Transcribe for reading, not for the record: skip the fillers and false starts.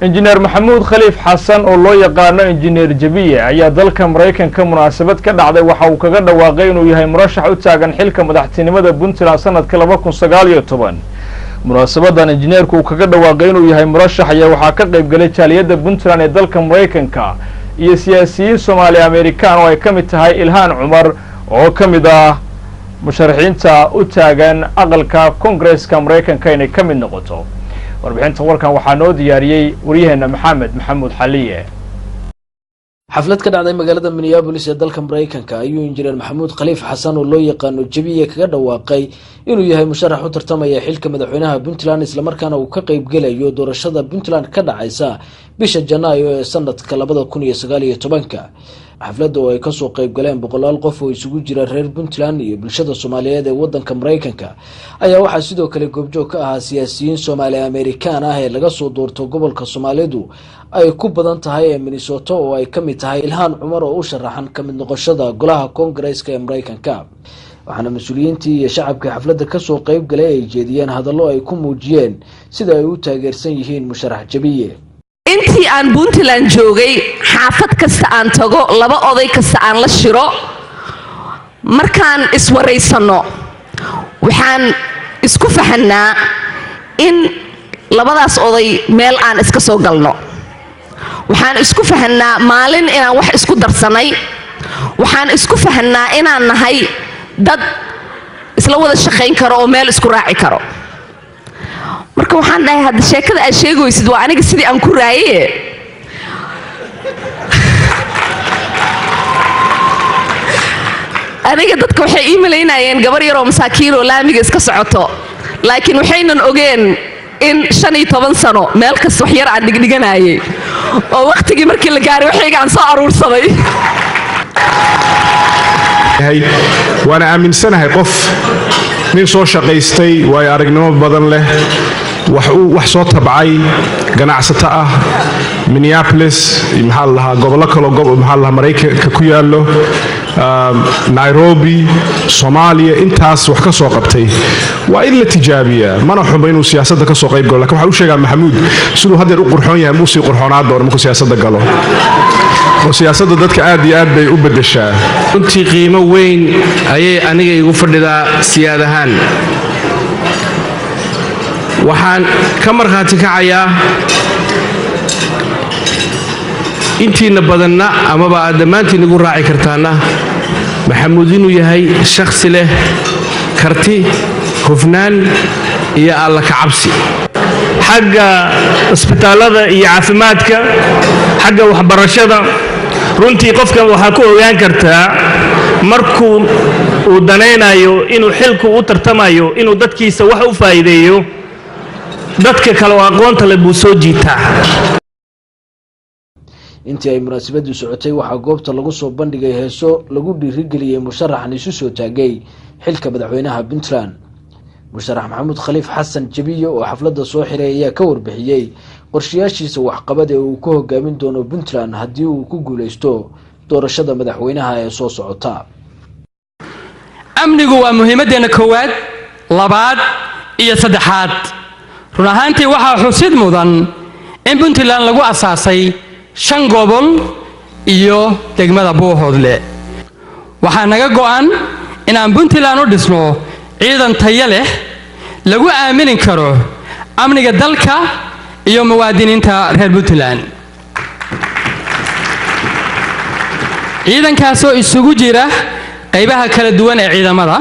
injineer maxamuud khaliif xasan oo loo yaqaano injineer jabiye ayaa dalka Mareykanka munaasabad ka dhacday waxa uu kaga dhawaaqay inuu yahay murashax u taagan xilka madaxtinimada Puntland sanadka 2019 munaasabadan injineerku uu kaga dhawaaqay inuu yahay murashax ayaa waxa ka qayb galay jaaliyada Puntland ee dalka Mareykanka iyo siyaasiyiin Soomaali Amerikaan oo ay kamid tahay Ilhaan Cumar oo kamid ah musharaxiinta u taagan aqalka Congress-ka Mareykanka inay kamid noqoto warbixinta warkan waxaa noo diyaariyay wariyaheena maxamuud xaliye xaflad ka dhacday magaalada Minneapolis ee dalka Mareykanka ayuu injineer maxamuud khaliif xasan oo loo yaqaano jabiye kaga dhawaaqay inuu yahay musharax u tartamaya xilka madaxweynaha Puntland isla markaana uu ka qayb galayo doorashada Puntland ka dhacaysa bisha Janaayo ee sanadka 2019 xafladda oo ay ka soo qayb galeen boqolaal qof oo isugu jira reer Puntland iyo bulshada Soomaaliyeed ee wadanka Mareykanka ayaa waxa sidoo kale goobjoog ka ah siyaasiyiin Soomaali Amerikaan ah ee laga soo doorto gobolka Soomaalidu ay ku badan tahay ee Minnesota oo ay kamid tahay Ilhaan Cumar oo u sharaxan kamid noqoshada golaha Congress-ka ee Mareykanka waxaana mas'uuliyiintii iyo shacabka xafladda ka soo qayb galay ay jeediyeen hadallo ay ku muujiyeen sida ay u taageersan yihiin musharax jabiye intii aan Puntland joogay xaafad kasta aan tago laba oday kasta aan la shiro markaan iswareysano waxaan isku fahanaa in labadaas oday meel aan iska soo galno waxaan isku fahanaa maalin inaan wax isku darsanay waxaan isku fahanaa inaan nahay dad isla wada shaqayn karo oo meel isku raaci karo marka waxaan dhahay hadda sheekada ay sheegaysid waa aniga sidii aan ku raayay aniga dadka waxay ii maleynayeen gabar yar oo masaakiin oo laamiga iska socoto laakiin waxaynan ogeen in 15 sano meel kasta wax yar aan dhigdhiganayay oo waqtigii markii la gaaray waxayga aan soo aruursaday waana aaminsanahay qof nin soo shaqaystay way aragnimo badan leh wax soo tabcay ganacsato ah Minneapolis gobollo kale Mareykanka ku yaalo Nairobi Soomaaliya intaas wax ka soo qabtay waa in la tijaabiyaa mana xumo inuu siyaasadda ka soo qayb galo laakiin waxa uu sheegaa maxamuud siduu hadda u qurxoon yahay muusii qurxoonaa door markuu siyaasadda galo oo siyaasadda dadka aad iyo aad bay u bedeshaa runtii qiimo weyn ayay aniga igu fadhidaa siyaad ahaan waxaan ka markhaati kacayaa intiina badanna amaba aad dhammaantiin igu raaci kartaana maxamuud inuu yahay shakhsi leh karti hufnaan iyo alla ka cabsi xagga isbitaalada iyo caafimaadka xagga waxbarashada runtii qofkan waxaa ku ogaan kartaa markuu uu danaynayo inuu xilku u tartamayo inuu dadkiisa wax u faa'iideeyo dadka kale oo aqoonta leh buu soo jiitaa intii ay munaasabadu socotay waxa goobta lagu soo bandhigay heeso lagu dhiirigeliyay musharaxan isu soo taagay xilka madaxweynaha Puntland musharax maxamuud khaliif xasan jabiye oo xafladda soo xiray ayaa ka warbixiyay qorshayaashiisa waxqabad ee uu ku hogaamin doono Puntland haddii uu ku guuleysto doorashada madaxweynaha ee soo socota amnigu waa muhiimadeena koowaad labaad iyo saddexaad run ahaantii waxaa xusid mudan in Puntland lagu asaasay 5 gobol iyo degmada Buuhoodle waxaa naga go'an inaan Puntland u dhisno ciidan tayo leh lagu aamini karo amniga dalka iyo muwaadiniinta reer Puntland ciidankaas oo isugu jira qaybaha kala duwan ee ciidamada